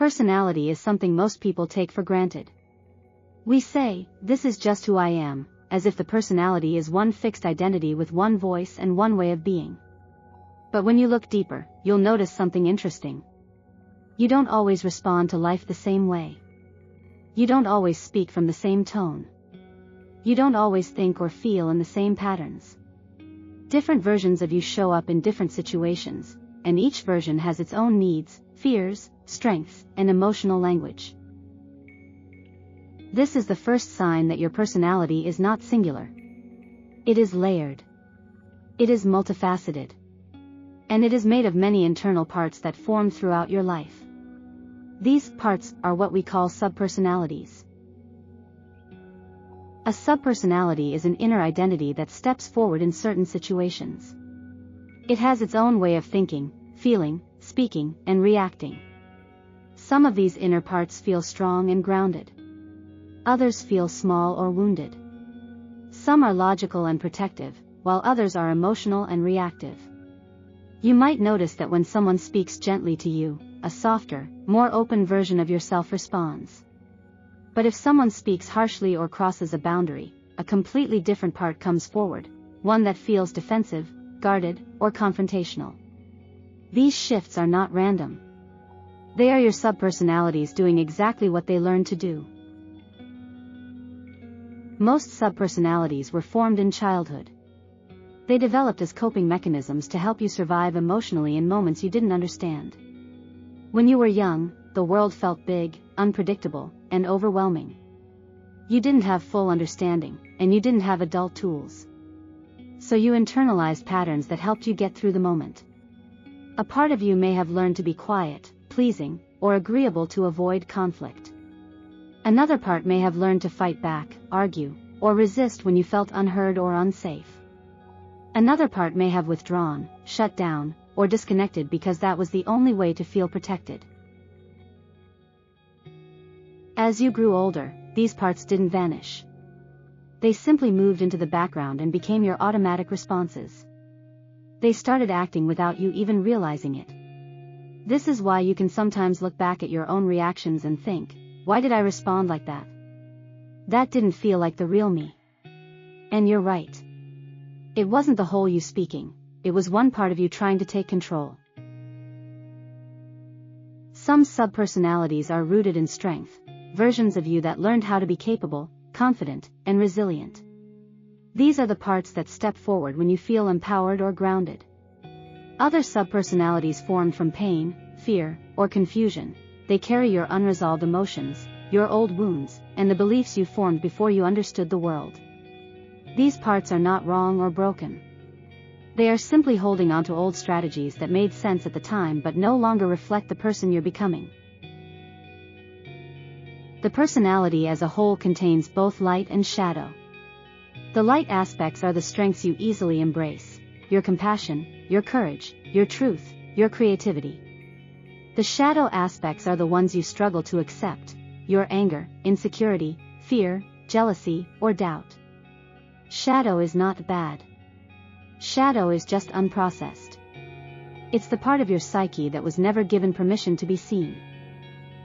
Personality is something most people take for granted. We say, "This is just who I am," as if the personality is one fixed identity with one voice and one way of being. But when you look deeper, you'll notice something interesting. You don't always respond to life the same way. You don't always speak from the same tone. You don't always think or feel in the same patterns. Different versions of you show up in different situations, and each version has its own needs, fears, strengths, and emotional language. This is the first sign that your personality is not singular. It is layered. It is multifaceted. And it is made of many internal parts that form throughout your life. These parts are what we call subpersonalities. A subpersonality is an inner identity that steps forward in certain situations. It has its own way of thinking, feeling, speaking, and reacting. Some of these inner parts feel strong and grounded. Others feel small or wounded. Some are logical and protective, while others are emotional and reactive. You might notice that when someone speaks gently to you, a softer, more open version of yourself responds. But if someone speaks harshly or crosses a boundary, a completely different part comes forward, one that feels defensive, guarded, or confrontational. These shifts are not random. They are your subpersonalities doing exactly what they learned to do. Most subpersonalities were formed in childhood. They developed as coping mechanisms to help you survive emotionally in moments you didn't understand. When you were young, the world felt big, unpredictable, and overwhelming. You didn't have full understanding, and you didn't have adult tools. So you internalized patterns that helped you get through the moment. A part of you may have learned to be quiet, pleasing, or agreeable to avoid conflict. Another part may have learned to fight back, argue, or resist when you felt unheard or unsafe. Another part may have withdrawn, shut down, or disconnected because that was the only way to feel protected. As you grew older, these parts didn't vanish. They simply moved into the background and became your automatic responses. They started acting without you even realizing it. This is why you can sometimes look back at your own reactions and think, "Why did I respond like that? That didn't feel like the real me." And you're right. It wasn't the whole you speaking, it was one part of you trying to take control. Some subpersonalities are rooted in strength, versions of you that learned how to be capable, confident, and resilient. These are the parts that step forward when you feel empowered or grounded. Other subpersonalities formed from pain, fear, or confusion. They carry your unresolved emotions, your old wounds, and the beliefs you formed before you understood the world. These parts are not wrong or broken. They are simply holding on to old strategies that made sense at the time but no longer reflect the person you're becoming. The personality as a whole contains both light and shadow. The light aspects are the strengths you easily embrace: your compassion, your courage, your truth, your creativity. The shadow aspects are the ones you struggle to accept: your anger, insecurity, fear, jealousy, or doubt. Shadow is not bad. Shadow is just unprocessed. It's the part of your psyche that was never given permission to be seen.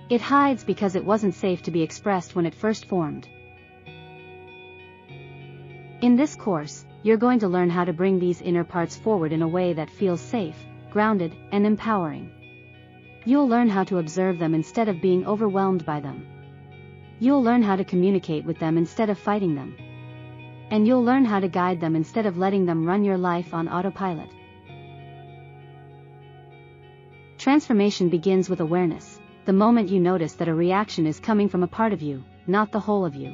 It hides because it wasn't safe to be expressed when it first formed. In this course, you're going to learn how to bring these inner parts forward in a way that feels safe, grounded, and empowering. You'll learn how to observe them instead of being overwhelmed by them. You'll learn how to communicate with them instead of fighting them. And you'll learn how to guide them instead of letting them run your life on autopilot. Transformation begins with awareness, the moment you notice that a reaction is coming from a part of you, not the whole of you.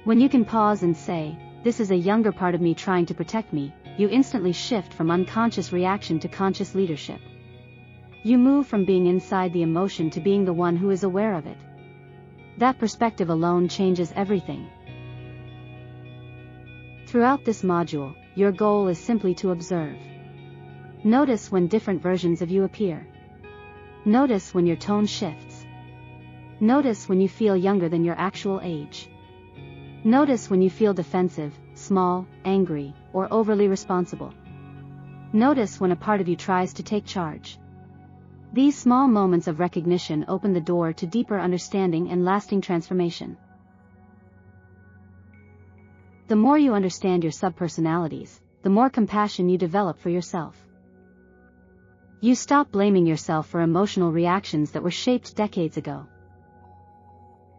When you can pause and say, "This is a younger part of me trying to protect me," you instantly shift from unconscious reaction to conscious leadership. You move from being inside the emotion to being the one who is aware of it. That perspective alone changes everything. Throughout this module, your goal is simply to observe. Notice when different versions of you appear. Notice when your tone shifts. Notice when you feel younger than your actual age. Notice when you feel defensive, small, angry, or overly responsible. Notice when a part of you tries to take charge. These small moments of recognition open the door to deeper understanding and lasting transformation. The more you understand your subpersonalities, the more compassion you develop for yourself. You stop blaming yourself for emotional reactions that were shaped decades ago.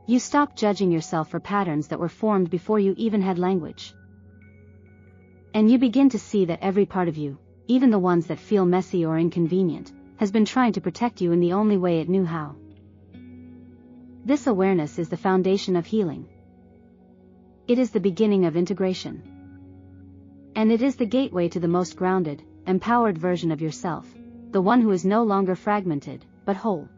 You stop judging yourself for patterns that were formed before you even had language. And you begin to see that every part of you, even the ones that feel messy or inconvenient, has been trying to protect you in the only way it knew how. This awareness is the foundation of healing. It is the beginning of integration. And it is the gateway to the most grounded, empowered version of yourself, the one who is no longer fragmented, but whole.